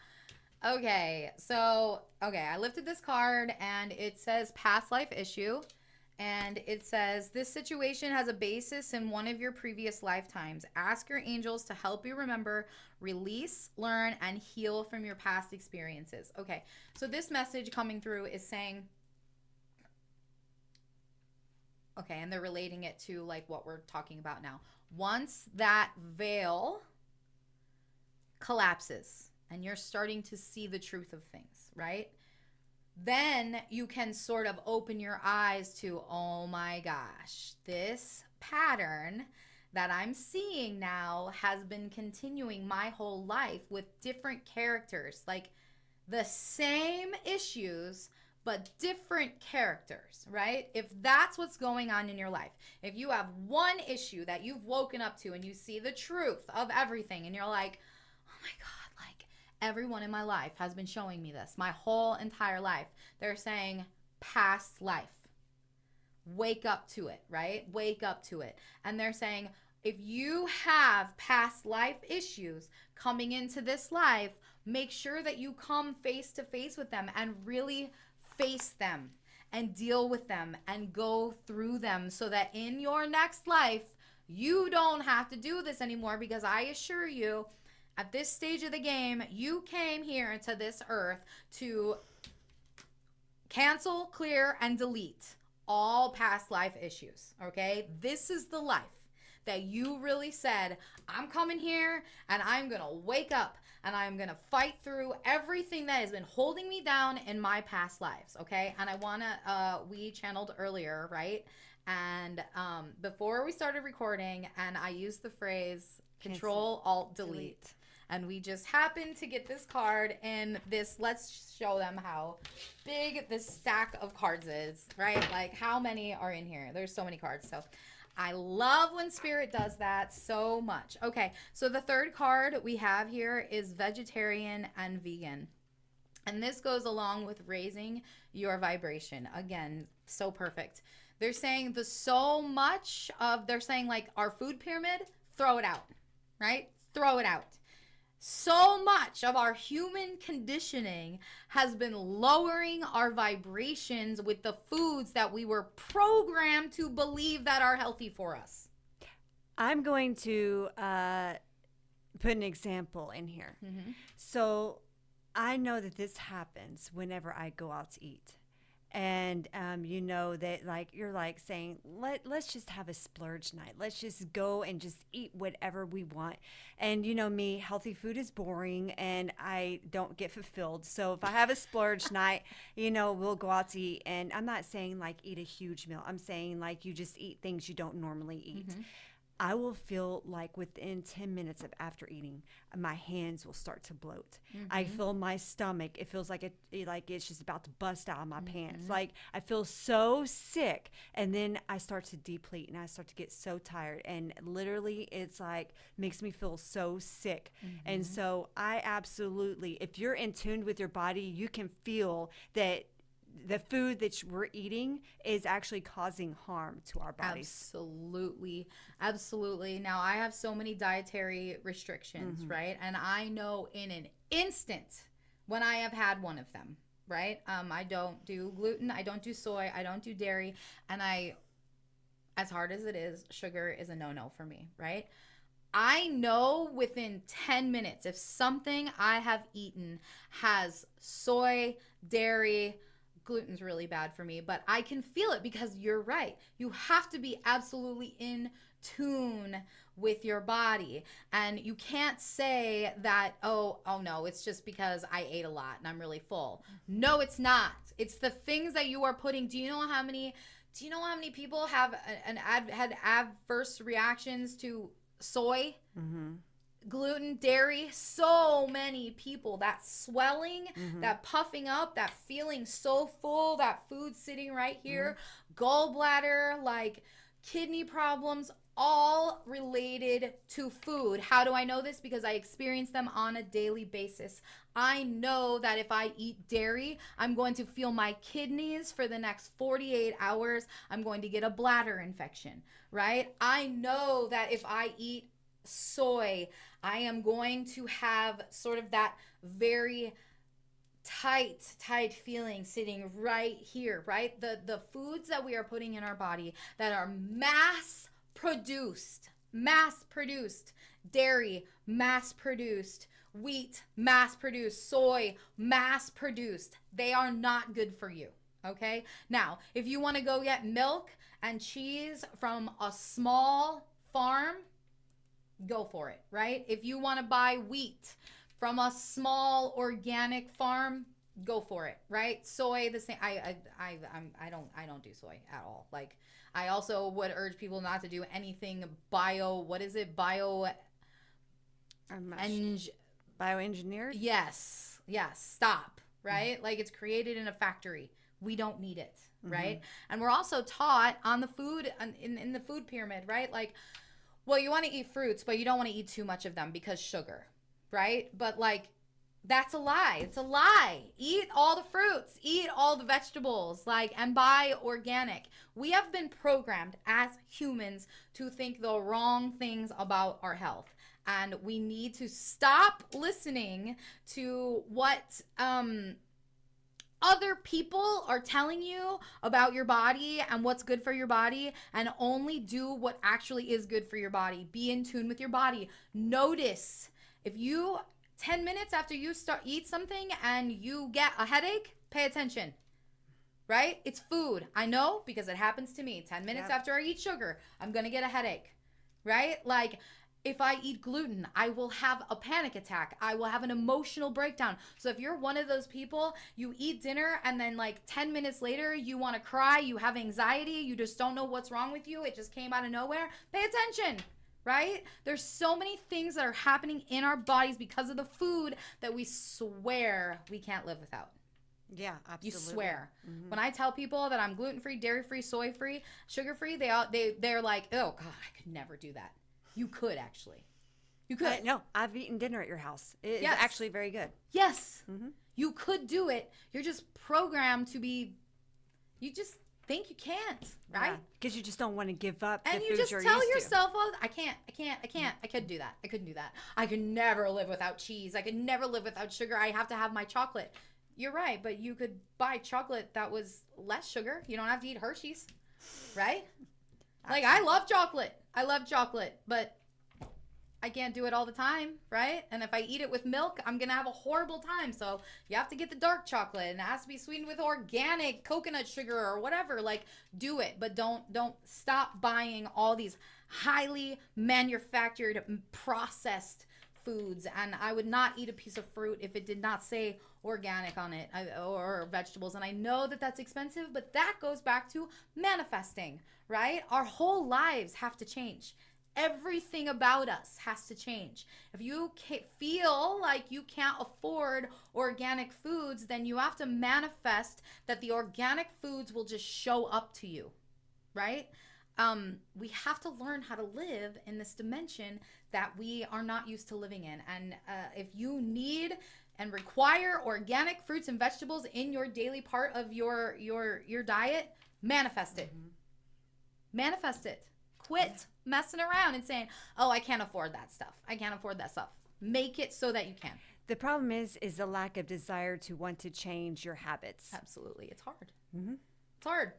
Okay, so, I lifted this card, and it says past life issue, and it says, this situation has a basis in one of your previous lifetimes. Ask your angels to help you remember, release, learn, and heal from your past experiences. Okay, so this message coming through is saying, okay, and they're relating it to, like, what we're talking about now. Once that veil collapses, and you're starting to see the truth of things, right? Then you can sort of open your eyes to, oh my gosh, this pattern that I'm seeing now has been continuing my whole life with different characters. Like, the same issues but different characters, right? If that's what's going on in your life, if you have one issue that you've woken up to and you see the truth of everything and you're like, oh my God, like everyone in my life has been showing me this my whole entire life. They're saying past life. Wake up to it, right? Wake up to it. And they're saying, if you have past life issues coming into this life, make sure that you come face to face with them and really face them and deal with them and go through them so that in your next life, you don't have to do this anymore, because I assure you, at this stage of the game, you came here to this earth to cancel, clear, and delete all past life issues, okay? This is the life that you really said, I'm coming here and I'm going to wake up and I'm going to fight through everything that has been holding me down in my past lives, okay? And I want to, we channeled earlier, right? And before we started recording, and I used the phrase Control, Alt, Delete. And we just happened to get this card in this. Let's show them how big this stack of cards is, right? Like how many are in here? There's so many cards. So I love when Spirit does that so much. Okay, so the third card we have here is vegetarian and vegan. And this goes along with raising your vibration. Again, so perfect. They're saying they're saying like our food pyramid, throw it out, right? Throw it out. So much of our human conditioning has been lowering our vibrations with the foods that we were programmed to believe that are healthy for us. I'm going to put an example in here. Mm-hmm. So I know that this happens whenever I go out to eat. And you know that, like, you're like saying, let's just have a splurge night. Let's just go and just eat whatever we want. And you know me, healthy food is boring and I don't get fulfilled. So if I have a splurge night, you know, we'll go out to eat. And I'm not saying like eat a huge meal. I'm saying like you just eat things you don't normally eat. Mm-hmm. I will feel like within 10 minutes of after eating, my hands will start to bloat. Mm-hmm. I feel my stomach. It feels like it's just about to bust out of my pants. Like I feel so sick. And then I start to deplete and I start to get so tired. And literally it's like makes me feel so sick. Mm-hmm. And so I absolutely, if you're in tune with your body, you can feel that the food that we're eating is actually causing harm to our bodies. Absolutely. Now, I have so many dietary restrictions, right? And I know in an instant when I have had one of them, right? I don't do gluten, I don't do soy, I don't do dairy, and as hard as it is, sugar is a no-no for me, right? I know within 10 minutes if something I have eaten has soy, dairy, gluten's really bad for me, but I can feel it because you're right. You have to be absolutely in tune with your body. And you can't say that, oh no, it's just because I ate a lot and I'm really full. No, it's not. It's the things that you are putting. Do you know how many people have had adverse reactions to soy? Mm-hmm. Gluten, dairy, so many people. That swelling, that puffing up, that feeling so full, that food sitting right here, gallbladder, like kidney problems, all related to food. How do I know this? Because I experience them on a daily basis. I know that if I eat dairy, I'm going to feel my kidneys for the next 48 hours. I'm going to get a bladder infection, right? I know that if I eat soy, I am going to have sort of that very tight feeling sitting right here, right? The foods that we are putting in our body that are mass produced, dairy, mass produced, wheat, mass produced, soy, mass produced, they are not good for you. Okay? Now, if you want to go get milk and cheese from a small farm, go for it, right? If you want to buy wheat from a small organic farm, go for it, right? Soy, the same. I don't do soy at all. Like, I also would urge people not to do anything bioengineered. Bioengineered? Yes. Yes. Stop. Right? Like it's created in a factory. We don't need it. Right? And we're also taught on the food, in the food pyramid, right? Like, well, you want to eat fruits, but you don't want to eat too much of them because sugar. Right? But like, that's a lie. It's a lie. Eat all the fruits, eat all the vegetables, like, and buy organic. We have been programmed as humans to think the wrong things about our health. And we need to stop listening to what other people are telling you about your body and what's good for your body, and only do what actually is good for your body. Be in tune with your body. Notice if you 10 minutes after you eat something and you get a headache, pay attention. Right? It's food. I know because it happens to me. 10 minutes after I eat sugar, I'm going to get a headache. Right? Like, if I eat gluten, I will have a panic attack. I will have an emotional breakdown. So if you're one of those people, you eat dinner and then like 10 minutes later, you want to cry, you have anxiety, you just don't know what's wrong with you, it just came out of nowhere, pay attention. Right? There's so many things that are happening in our bodies because of the food that we swear we can't live without. Yeah, absolutely. You swear. When I tell people that I'm gluten-free, dairy-free, soy-free, sugar-free, they're like, oh God, I could never do that. You could actually. You could. No, I've eaten dinner at your house. It's actually very good. Yes. You could do it. You're just programmed to be, you just think you can't, right? Because you just don't want to give up and the you food just you're tell used yourself, oh, I can't. I couldn't do that. I couldn't do that. I could never live without cheese. I could never live without sugar. I have to have my chocolate. You're right, but you could buy chocolate that was less sugar. You don't have to eat Hershey's, right? Like, I love chocolate. But I can't do it all the time, right? And if I eat it with milk, I'm going to have a horrible time. So you have to get the dark chocolate, and it has to be sweetened with organic coconut sugar or whatever. Like, do it, but don't stop buying all these highly manufactured, processed foods. And I would not eat a piece of fruit if it did not say organic on it, or vegetables. And I know that that's expensive, but that goes back to manifesting, right? Our whole lives have to change. Everything about us has to change. If you feel like you can't afford organic foods, then you have to manifest that the organic foods will just show up to you, right? We have to learn how to live in this dimension that we are not used to living in. And if you need and require organic fruits and vegetables in your daily part of your diet, manifest it. Manifest it. Quit messing around and saying, oh, I can't afford that stuff. Make it so that you can. The problem is the lack of desire to want to change your habits. Absolutely. It's hard. It's hard.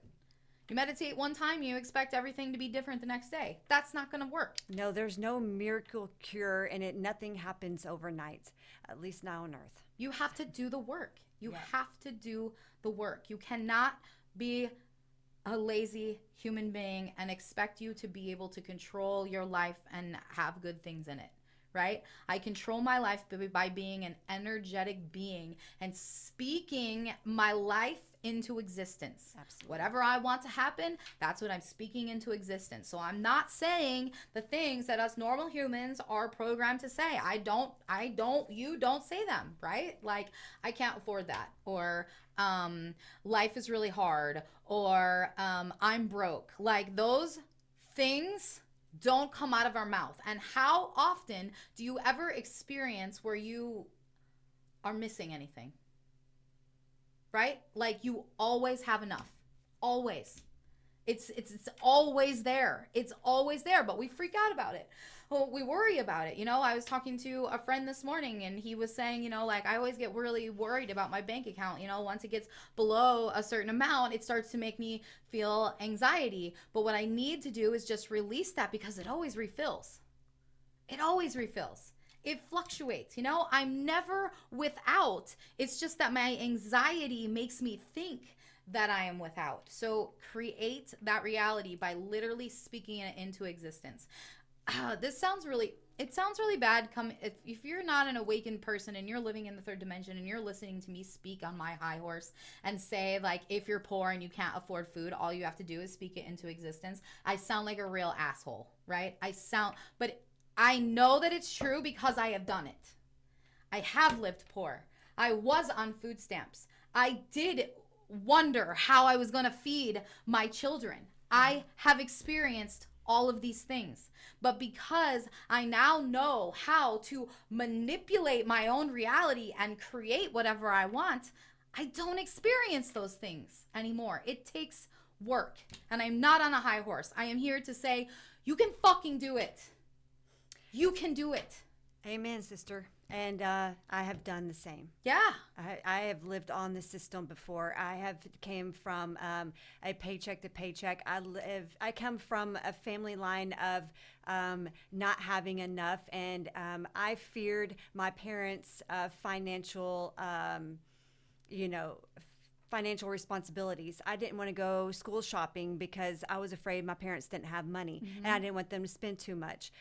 You meditate one time, you expect everything to be different the next day. That's not going to work. No, there's no miracle cure, and nothing happens overnight, at least now on earth. You have to do the work. You have to do the work. You cannot be a lazy human being and expect you to be able to control your life and have good things in it, right? I control my life by being an energetic being and speaking my life into existence. Absolutely. Whatever I want to happen, that's what I'm speaking into existence. So I'm not saying the things that us normal humans are programmed to say. You don't say them, right? Like, I can't afford that, or life is really hard, or I'm broke. Like, those things don't come out of our mouth. And how often do you ever experience where you are missing anything? Right? Like, you always have enough. Always. It's always there. It's always there, but we freak out about it. Well, we worry about it. I was talking to a friend this morning, and he was saying, like, I always get really worried about my bank account. Once it gets below a certain amount, it starts to make me feel anxiety. But what I need to do is just release that, because it always refills. It always refills. It fluctuates, I'm never without. It's just that my anxiety makes me think that I am without. So create that reality by literally speaking it into existence. This sounds really bad. If you're not an awakened person and you're living in the third dimension and you're listening to me speak on my high horse and say, like, if you're poor and you can't afford food, all you have to do is speak it into existence. I sound like a real asshole, right? But I know that it's true because I have done it. I have lived poor. I was on food stamps. I did wonder how I was going to feed my children. I have experienced all of these things. But because I now know how to manipulate my own reality and create whatever I want, I don't experience those things anymore. It takes work. And I'm not on a high horse. I am here to say, you can fucking do it. You can do it. Amen, sister. And I have done the same. Yeah. I have lived on the system before. I have came from a paycheck to paycheck. I come from a family line of not having enough, and I feared my parents' financial, financial responsibilities. I didn't want to go school shopping because I was afraid my parents didn't have money, and I didn't want them to spend too much.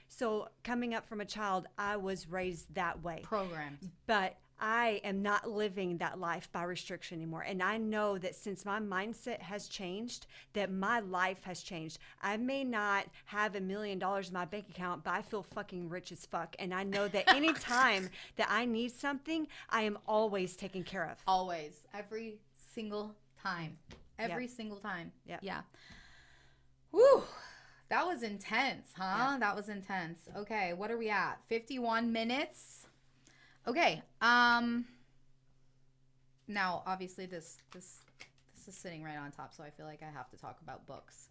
So coming up from a child, I was raised that way. Programmed. But I am not living that life by restriction anymore. And I know that since my mindset has changed, that my life has changed. I may not have $1 million in my bank account, but I feel fucking rich as fuck. And I know that anytime that I need something, I am always taken care of. Always. Every single time. Every single time. Yep. Yeah. Whew. That was intense, huh? Yeah. That was intense. Okay, what are we at? 51 minutes. Okay. Now obviously this is sitting right on top, so I feel like I have to talk about books.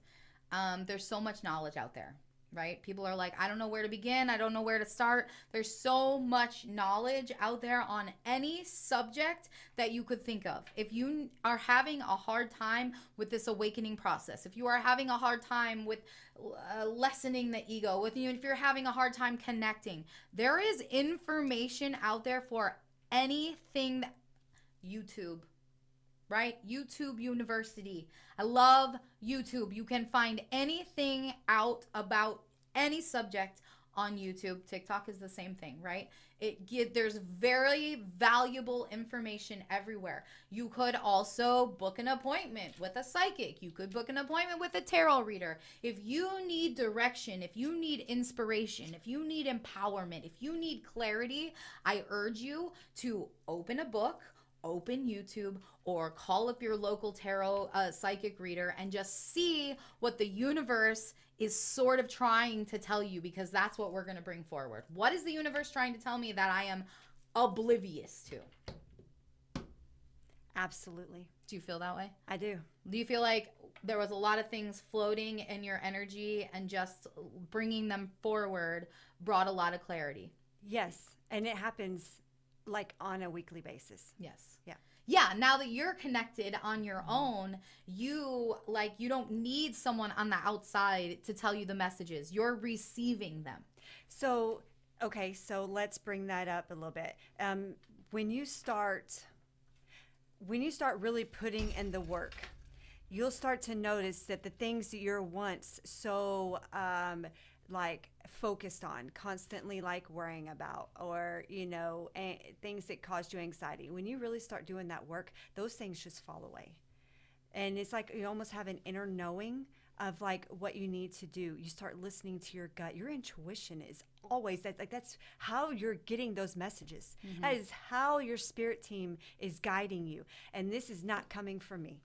There's so much knowledge out there, right? People are like, I don't know where to begin. I don't know where to start. There's so much knowledge out there on any subject that you could think of. If you are having a hard time with this awakening process, if you are having a hard time with lessening the ego, if you're having a hard time connecting, there is information out there for anything. YouTube, right? YouTube University. I love YouTube. You can find anything out about any subject on YouTube. TikTok is the same thing, right? There's very valuable information everywhere. You could also book an appointment with a psychic. You could book an appointment with a tarot reader. If you need direction, if you need inspiration, if you need empowerment, if you need clarity, I urge you to open a book, open YouTube, or call up your local tarot psychic reader and just see what the universe is sort of trying to tell you, because that's what we're going to bring forward. What is the universe trying to tell me that I am oblivious to? Absolutely. Do you feel that way? I do. Do you feel like there was a lot of things floating in your energy and just bringing them forward brought a lot of clarity? Yes. And it happens like on a weekly basis. Yes. Yeah. Yeah, now that you're connected on your own, you don't need someone on the outside to tell you the messages. You're receiving them. So, okay, so let's bring that up a little bit. When you start really putting in the work, you'll start to notice that the things that you're once so focused on, constantly worrying about, or things that caused you anxiety, when you really start doing that work, those things just fall away. And it's like you almost have an inner knowing of what you need to do. You start listening to your gut. Your intuition is always that's how you're getting those messages. Mm-hmm. That is how your spirit team is guiding you. And this is not coming from me.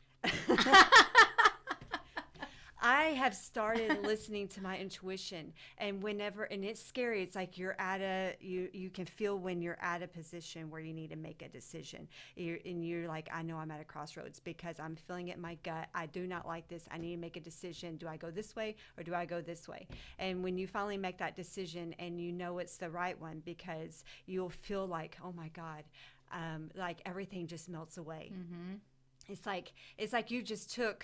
I have started listening to my intuition, and it's scary. It's like you can feel when you're at a position where you need to make a decision. You're like, I know I'm at a crossroads because I'm feeling it in my gut. I do not like this. I need to make a decision. Do I go this way or do I go this way? And when you finally make that decision and you know it's the right one, because you'll feel like, oh my God, everything just melts away. Mm-hmm. It's like you just took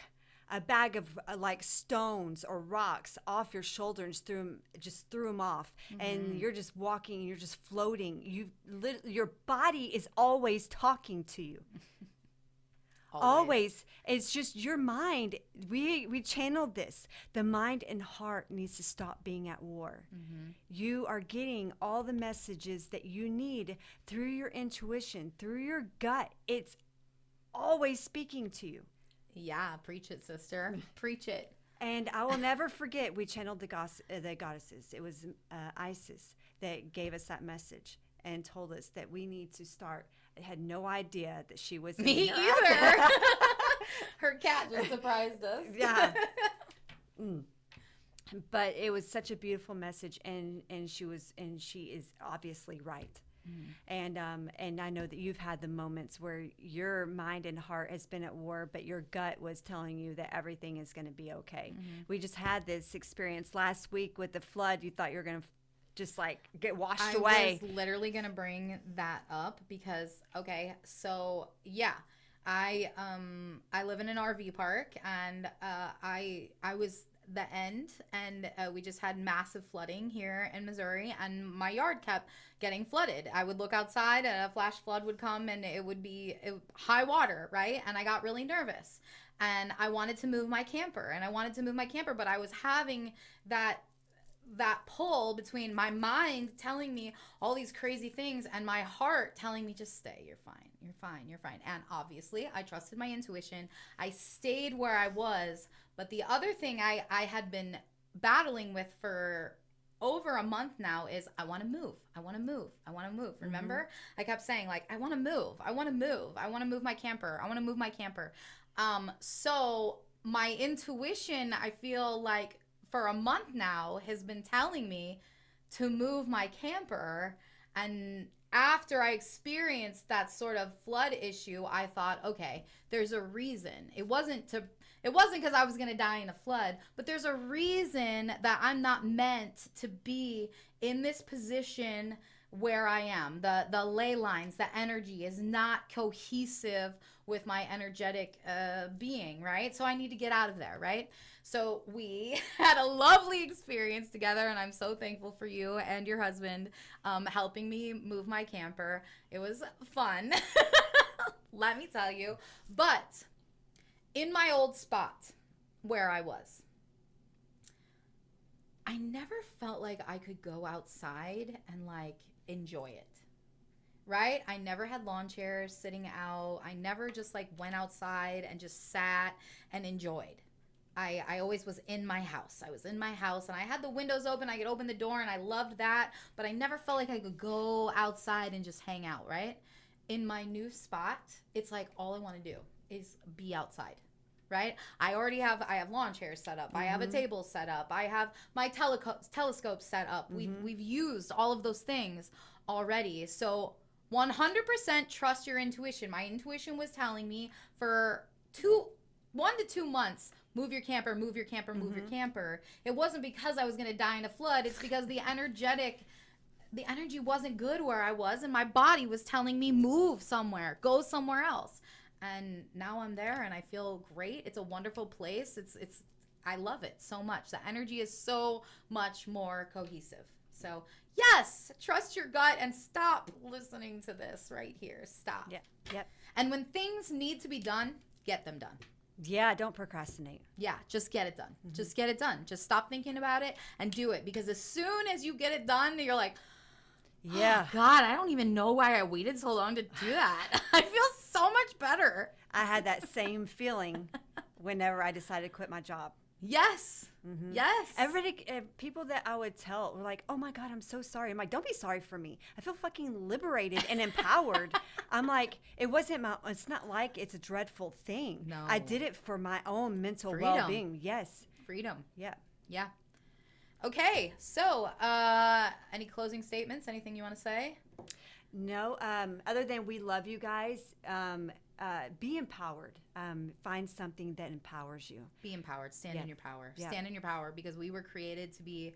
a bag of stones or rocks off your shoulder and just threw them off. Mm-hmm. And you're just walking and you're just floating. Your body is always talking to you. Always. It's just your mind. We channeled this. The mind and heart needs to stop being at war. Mm-hmm. You are getting all the messages that you need through your intuition, through your gut. It's always speaking to you. Yeah, preach it, sister. Preach it. And I will never forget, we channeled the goddesses. It was Isis that gave us that message. and told us that we need to start. I had no idea that she was Me in either. Her cat just surprised us. Yeah. But it was such a beautiful message, and she is obviously right. And I know that you've had the moments where your mind and heart has been at war, but your gut was telling you that everything is going to be okay. We just had this experience last week with the flood. You thought you were going to just like get washed away. I was literally going to bring that up because, okay, so yeah, I live in an RV park, and I was the end, and we just had massive flooding here in Missouri, and my yard kept getting flooded. I would look outside and a flash flood would come, and it would be high water, right? And I got really nervous, and I wanted to move my camper, but I was having that pull between my mind telling me all these crazy things and my heart telling me, just stay, you're fine. And obviously I trusted my intuition. I stayed where I was. But the other thing I had been battling with for over a month now is I want to move. Remember? I kept saying, like, I want to move my camper. So my intuition, I feel like for a month now, has been telling me to move my camper. And after I experienced that sort of flood issue, I thought, okay, there's a reason. It wasn't because I was going to die in a flood, but there's a reason that I'm not meant to be in this position where I am. The ley lines, the energy is not cohesive with my energetic being, right? So I need to get out of there, right? So we had a lovely experience together, and I'm so thankful for you and your husband helping me move my camper. It was fun, let me tell you. But in my old spot where I was, I never felt like I could go outside and like enjoy it. Right? I never had lawn chairs sitting out. I never just like went outside and just sat and enjoyed. I always was in my house. I was in my house, and I had the windows open. I could open the door, and I loved that. But I never felt like I could go outside and just hang out, right? In my new spot, it's like all I want to do is be outside. Right? I have lawn chairs set up. I have a table set up. I have my telescope set up. We've used all of those things already. So 100% trust your intuition. My intuition was telling me for 1 to 2 months, move your camper. It wasn't because I was going to die in a flood. It's because the energy wasn't good where I was, and my body was telling me move somewhere, go somewhere else. And now I'm there, and I feel great. It's a wonderful place. I love it so much. The energy is so much more cohesive. So yes, trust your gut and stop listening to this right here. Stop. Yep. And when things need to be done, get them done. Yeah, don't procrastinate. Yeah, just get it done. Just get it done. Just stop thinking about it and do it. Because as soon as you get it done, you're like, yeah. Oh, God, I don't even know why I waited so long to do that. I feel so much better. I had that same feeling whenever I decided to quit my job. Yes. Yes. Everybody, people that I would tell were like, oh my God, I'm so sorry. I'm like, don't be sorry for me. I feel fucking liberated and empowered. I'm like, it's not like it's a dreadful thing. No. I did it for my own mental Freedom. well-being. Yes. Freedom. Yeah. Yeah. Okay. So, any closing statements? Anything you want to say? No. Other than we love you guys. Be empowered. Find something that empowers you. Be empowered. Stand in your power. Yeah. Stand in your power, because we were created to be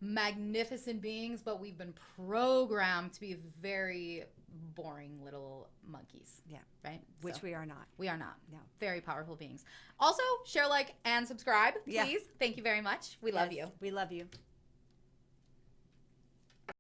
magnificent beings, but we've been programmed to be very boring little monkeys. Yeah. Right? Which we are not. We are not. No. Very powerful beings. Also, share, like, and subscribe, please. Yeah. Thank you very much. We love you. We love you.